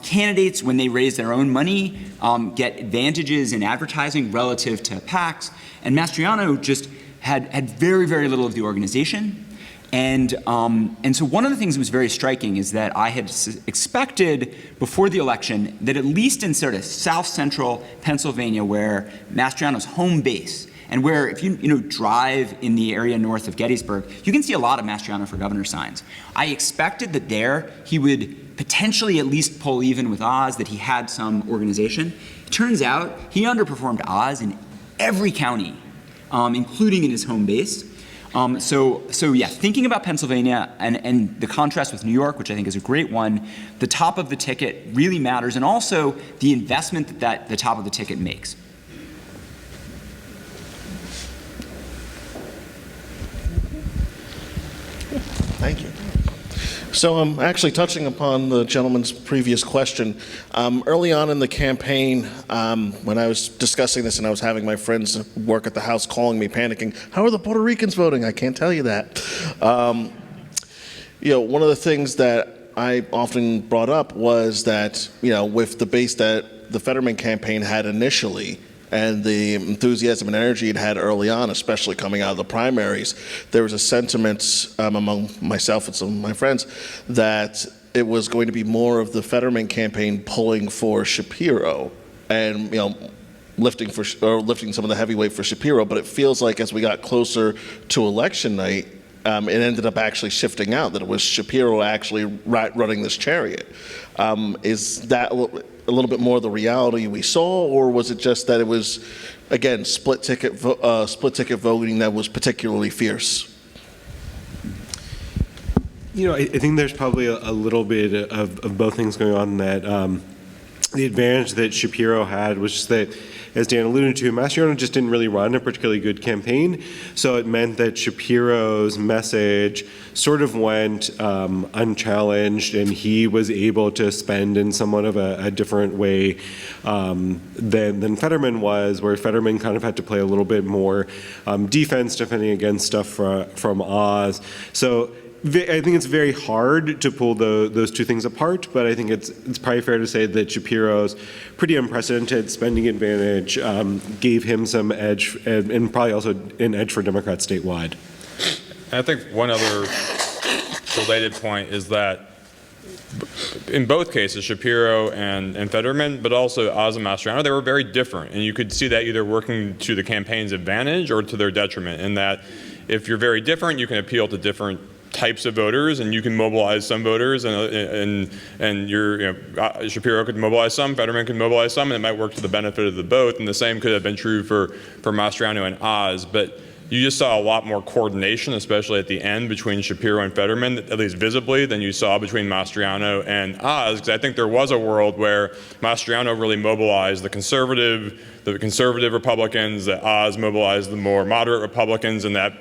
Candidates, when they raise their own money, get advantages in advertising relative to PACs, and Mastriano just had very, very little of the organization. And so one of the things that was very striking is that I had expected before the election that at least in sort of south central Pennsylvania, where Mastriano's home base, and where if you drive in the area north of Gettysburg, you can see a lot of Mastriano for governor signs. I expected that there he would potentially at least pull even with Oz, that he had some organization. It turns out he underperformed Oz in every county, including in his home base. So yeah, thinking about Pennsylvania and the contrast with New York, which I think is a great one, the top of the ticket really matters, and also the investment that the top of the ticket makes. Thank you. So I'm actually touching upon the gentleman's previous question. Early on in the campaign, when I was discussing this and I was having my friends work at the House calling me, panicking, how are the Puerto Ricans voting? I can't tell you that. One of the things that I often brought up was that, with the base that the Fetterman campaign had initially, and the enthusiasm and energy it had early on, especially coming out of the primaries, there was a sentiment among myself and some of my friends that it was going to be more of the Fetterman campaign pulling for Shapiro and lifting some of the heavyweight for Shapiro. But it feels like as we got closer to election night, it ended up actually shifting out, that it was Shapiro actually running this chariot. Is that a little bit more the reality we saw, or was it just that it was, again, split ticket voting that was particularly fierce? I think there's probably a little bit of both things going on in that. The advantage that Shapiro had was just that, as Dan alluded to, Mastriano just didn't really run a particularly good campaign, so it meant that Shapiro's message sort of went unchallenged, and he was able to spend in somewhat of a different way than Fetterman was, where Fetterman kind of had to play a little bit more defense, defending against stuff from Oz. So I think it's very hard to pull those two things apart, but I think it's probably fair to say that Shapiro's pretty unprecedented spending advantage gave him some edge, and probably also an edge for Democrats statewide. I think one other related point is that in both cases, Shapiro and Fetterman, but also Oz and Mastriano, they were very different, and you could see that either working to the campaign's advantage or to their detriment, in that if you're very different, you can appeal to different types of voters, and you can mobilize some voters, and Shapiro could mobilize some, Fetterman could mobilize some, and it might work to the benefit of the both. And the same could have been true for Mastriano and Oz. But you just saw a lot more coordination, especially at the end, between Shapiro and Fetterman, at least visibly, than you saw between Mastriano and Oz. Because I think there was a world where Mastriano really mobilized the conservative Republicans, that Oz mobilized the more moderate Republicans, and that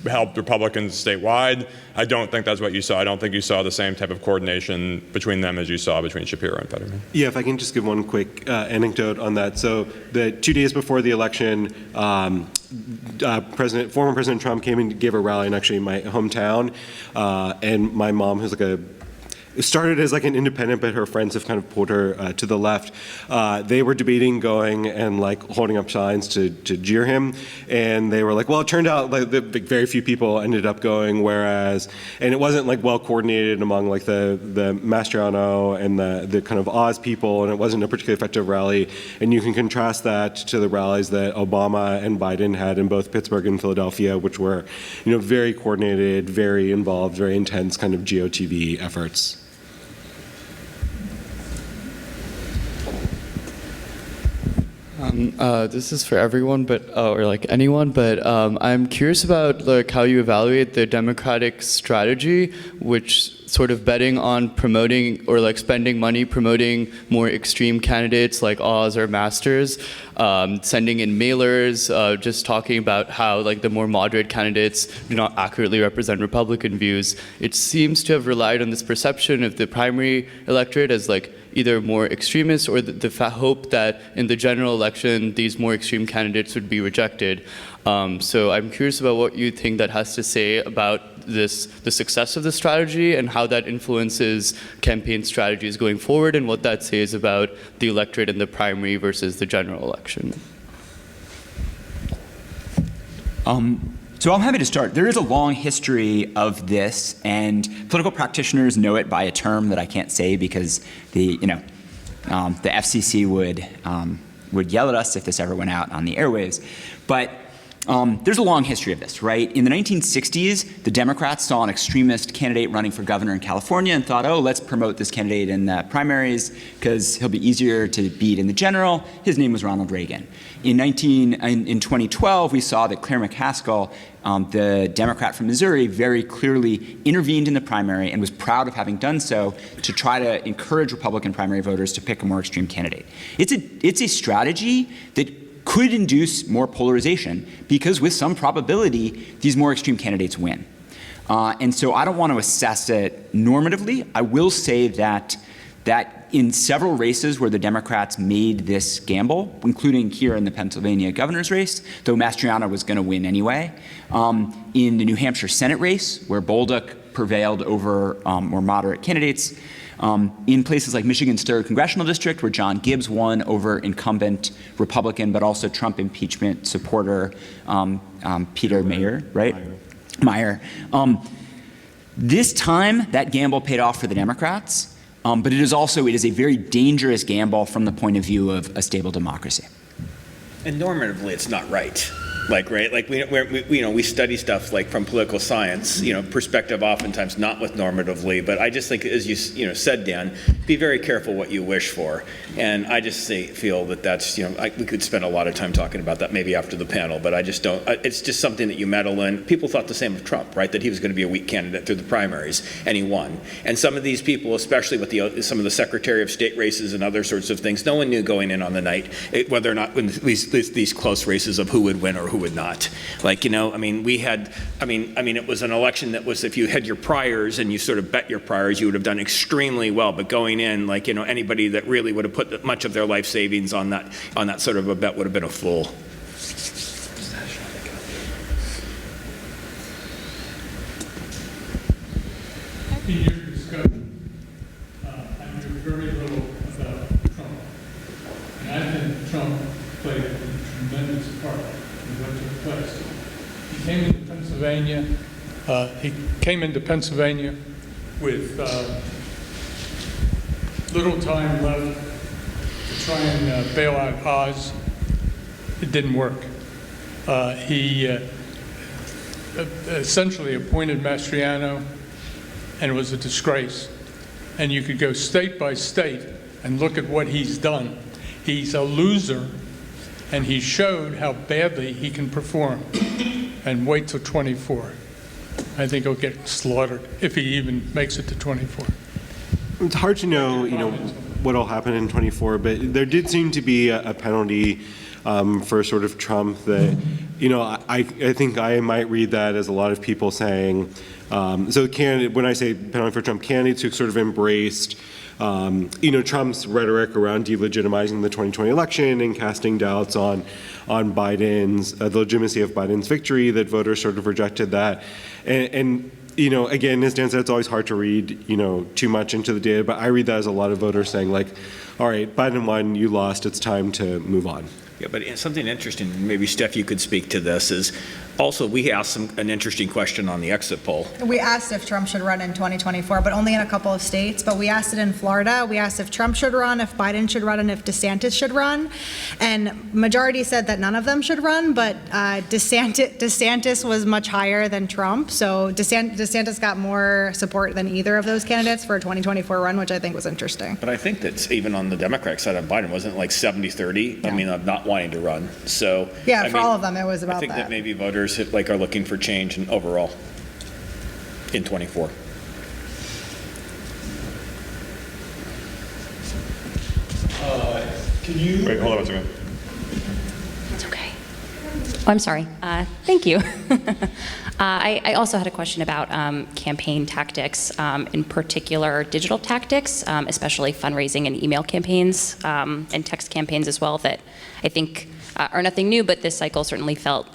helped Republicans statewide. I don't think that's what you saw. I don't think you saw the same type of coordination between them as you saw between Shapiro and Fetterman. Yeah, if I can just give one quick anecdote on that. So the 2 days before the election, former President Trump came and gave a rally in actually my hometown, and my mom, who's like started as like an independent, but her friends have kind of pulled her to the left. They were debating going and like holding up signs to jeer him, and they were like, well, it turned out like very few people ended up going, and it wasn't like well coordinated among like the Mastriano and the kind of Oz people, and it wasn't a particularly effective rally. And you can contrast that to the rallies that Obama and Biden had in both Pittsburgh and Philadelphia, which were, very coordinated, very involved, very intense kind of GOTV efforts. This is for everyone, or like anyone, but I'm curious about like how you evaluate the Democratic strategy, which sort of betting on promoting or like spending money promoting more extreme candidates like Oz or Masters, sending in mailers, just talking about how like the more moderate candidates do not accurately represent Republican views. It seems to have relied on this perception of the primary electorate as like either more extremist or the hope that in the general election these more extreme candidates would be rejected. So I'm curious about what you think that has to say about the success of the strategy and how that influences campaign strategies going forward, and what that says about the electorate in the primary versus the general election. So I'm happy to start. There is a long history of this, and political practitioners know it by a term that I can't say because the FCC would yell at us if this ever went out on the airwaves. But there's a long history of this, right? In the 1960s, the Democrats saw an extremist candidate running for governor in California and thought, oh, let's promote this candidate in the primaries because he'll be easier to beat in the general. His name was Ronald Reagan. In 2012, we saw that Claire McCaskill, the Democrat from Missouri, very clearly intervened in the primary and was proud of having done so to try to encourage Republican primary voters to pick a more extreme candidate. It's a strategy that could induce more polarization because with some probability, these more extreme candidates win. And so I don't want to assess it normatively. I will say that in several races where the Democrats made this gamble, including here in the Pennsylvania governor's race, though Mastriano was going to win anyway, in the New Hampshire Senate race, where Bolduc prevailed over more moderate candidates, in places like Michigan's 3rd Congressional District, where John Gibbs won over incumbent Republican, but also Trump impeachment supporter Peter Meyer, right? Meyer. This time, that gamble paid off for the Democrats, but it is a very dangerous gamble from the point of view of a stable democracy. And normatively, it's not right. We study stuff like from political science, perspective oftentimes not with normatively, but I just think, as you said, Dan, be very careful what you wish for. And I just feel that that's, we could spend a lot of time talking about that maybe after the panel, but I just don't, it's just something that you meddle in. People thought the same of Trump, right? That he was going to be a weak candidate through the primaries, and he won. And some of these people, especially with some of the Secretary of State races and other sorts of things, no one knew going in on the night whether or not these close races of who would win or who would not. It was an election that was, if you had your priors and you sort of bet your priors, you would have done extremely well. But going in, anybody that really would have put much of their life savings on that sort of a bet would have been a fool. In your discussion, I knew very little about Trump. And I think Trump played a tremendous part in what took place. He came into Pennsylvania with little time left to try and bail out Oz. It didn't work. He essentially appointed Mastriano, and it was a disgrace. And you could go state by state and look at what he's done. He's a loser, and he showed how badly he can perform. And wait till 24. I think he'll get slaughtered if he even makes it to 24. It's hard to know, what will happen in 24, but there did seem to be a penalty for sort of Trump that, I think I might read that as a lot of people saying, when I say penalty for Trump, candidates who sort of embraced, Trump's rhetoric around delegitimizing the 2020 election and casting doubts on Biden's, the legitimacy of Biden's victory, that voters sort of rejected that. And again, as Dan said, it's always hard to read, too much into the data, but I read that as a lot of voters saying like, all right, Biden won, you lost, it's time to move on. Yeah, but something interesting, maybe Steph, you could speak to this, is also we asked an interesting question on the exit poll. We asked if Trump should run in 2024, but only in a couple of states. But we asked it in Florida. We asked if Trump should run, if Biden should run, and if DeSantis should run. And majority said that none of them should run, but DeSantis was much higher than Trump. So DeSantis got more support than either of those candidates for a 2024 run, which I think was interesting. But I think that's even on the Democratic side of Biden, wasn't it like 70-30? Yeah. I mean, of not wanting to run. So Yeah, I for mean, all of them, it was about I think that. that maybe voters are looking for change in overall in 24. Can you wait? Hold on a second. It's okay. Oh, I'm sorry. Thank you. I also had a question about campaign tactics, in particular digital tactics, especially fundraising and email campaigns and text campaigns as well, that I think are nothing new, but this cycle certainly felt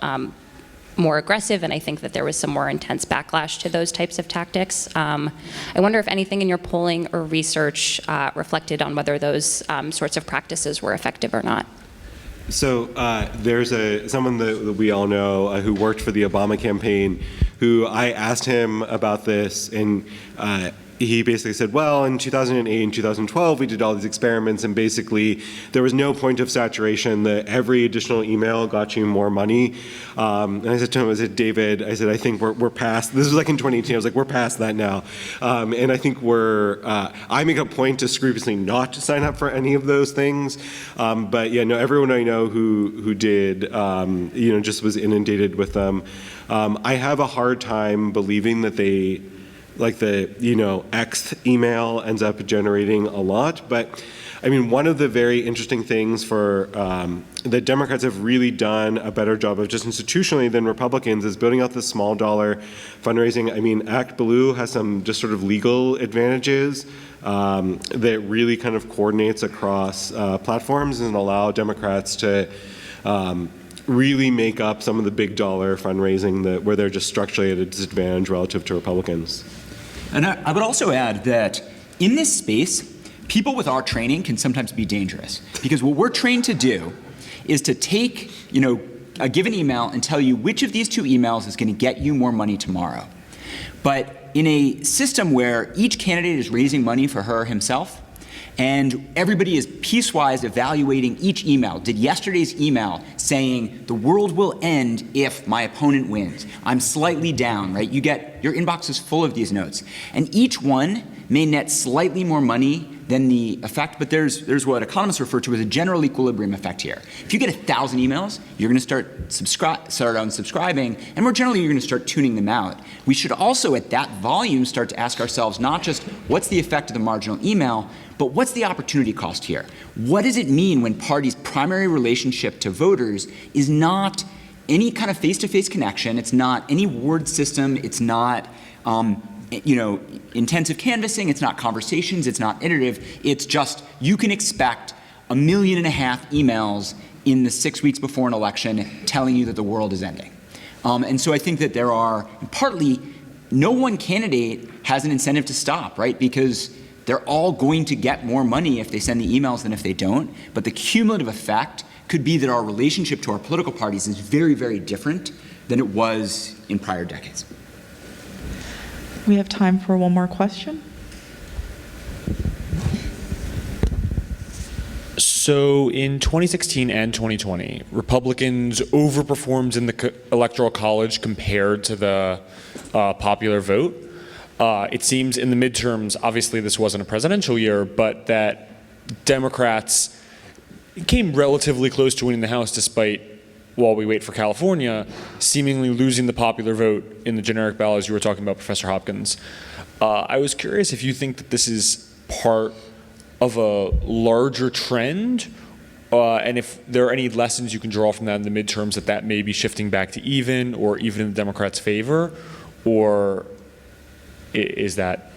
more aggressive, and I think that there was some more intense backlash to those types of tactics. I wonder if anything in your polling or research reflected on whether those sorts of practices were effective or not. So there's someone that we all know who worked for the Obama campaign, who I asked him about this, and he basically said, well, in 2008 and 2012, we did all these experiments, and basically there was no point of saturation, that every additional email got you more money. And I said to him, I said, David, I think we're past, this was like in 2018, I was like, we're past that now. And I think I make a point to scrupulously not to sign up for any of those things. But yeah, no, everyone I know who did, just was inundated with them. I have a hard time believing that the X email ends up generating a lot. But I mean, one of the very interesting things for that Democrats have really done a better job of just institutionally than Republicans is building out the small dollar fundraising. I mean, Act Blue has some just sort of legal advantages that really kind of coordinates across platforms and allow Democrats to really make up some of the big dollar fundraising where they're just structurally at a disadvantage relative to Republicans. And I would also add that in this space, people with our training can sometimes be dangerous, because what we're trained to do is to take, a given email and tell you which of these two emails is going to get you more money tomorrow. But in a system where each candidate is raising money for her or himself, and everybody is piecewise evaluating each email. Did yesterday's email saying the world will end if my opponent wins? I'm slightly down, right? Your inbox is full of these notes. And each one may net slightly more money than the effect, but there's what economists refer to as a general equilibrium effect here. If you get 1,000 emails, you're going to start unsubscribing, and more generally, you're going to start tuning them out. We should also, at that volume, start to ask ourselves not just what's the effect of the marginal email, but what's the opportunity cost here? What does it mean when parties' primary relationship to voters is not any kind of face-to-face connection, it's not any word system, it's not intensive canvassing, it's not conversations, it's not iterative, it's just you can expect 1.5 million emails in the 6 weeks before an election telling you that the world is ending. And so I think that there are, partly, no one candidate has an incentive to stop, right? Because they're all going to get more money if they send the emails than if they don't. But the cumulative effect could be that our relationship to our political parties is very, very different than it was in prior decades. We have time for one more question. So in 2016 and 2020, Republicans overperformed in the Electoral College compared to the popular vote. It seems in the midterms, obviously this wasn't a presidential year, but that Democrats came relatively close to winning the House despite, while we wait for California, seemingly losing the popular vote in the generic ballot, as you were talking about, Professor Hopkins. I was curious if you think that this is part of a larger trend, and if there are any lessons you can draw from that in the midterms that may be shifting back to even, or even in the Democrats' favor, or is that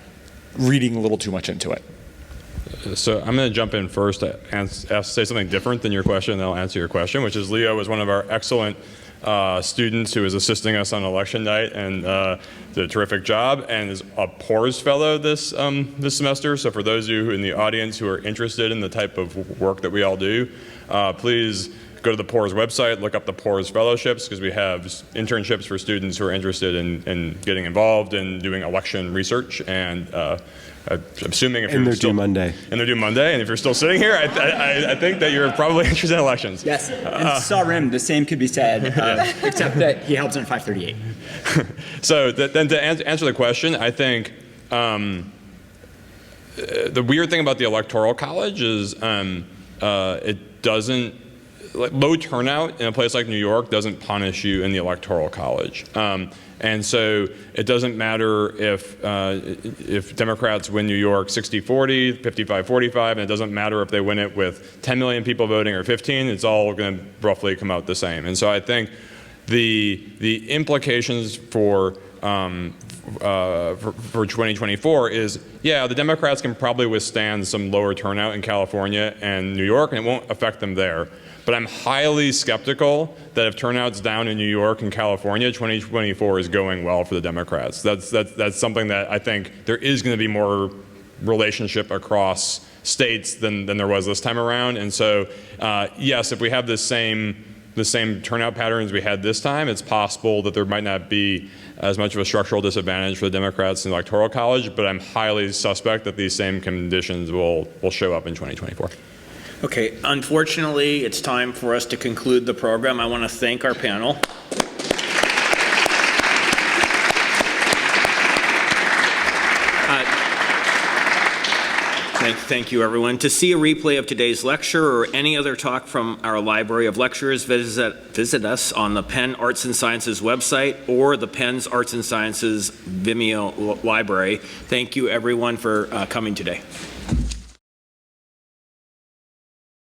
reading a little too much into it? So I'm going to jump in first and say something different than your question, and then I'll answer your question, which is Leo was one of our excellent students who is assisting us on election night and did a terrific job, and is a PORS fellow this semester. So for those of you in the audience who are interested in the type of work that we all do, please go to the PORS website, look up the PORS fellowships, because we have internships for students who are interested in getting involved in doing election research. And I'm assuming if And you're they're still, due Monday. And they're due Monday. And if you're still sitting here, I think that you're probably interested in elections. Yes, and Sarim, the same could be said, except that he helps in 538. So then to answer the question, I think the weird thing about the Electoral College is it doesn't, low turnout in a place like New York doesn't punish you in the Electoral College. And so it doesn't matter if Democrats win New York 60-40, 55-45, and it doesn't matter if they win it with 10 million people voting or 15, it's all going to roughly come out the same. And so I think the implications for 2024 is, yeah, the Democrats can probably withstand some lower turnout in California and New York, and it won't affect them there. But I'm highly skeptical that if turnout's down in New York and California, 2024 is going well for the Democrats. That's something that I think there is going to be more relationship across states than there was this time around. And so, yes, if we have the same turnout patterns we had this time, it's possible that there might not be as much of a structural disadvantage for the Democrats in the Electoral College, but I'm highly suspect that these same conditions will show up in 2024. Okay, unfortunately, it's time for us to conclude the program. I want to thank our panel. Thank you, everyone. To see a replay of today's lecture or any other talk from our library of lecturers, visit us on the Penn Arts and Sciences website or the Penn's Arts and Sciences Vimeo library. Thank you, everyone, for coming today.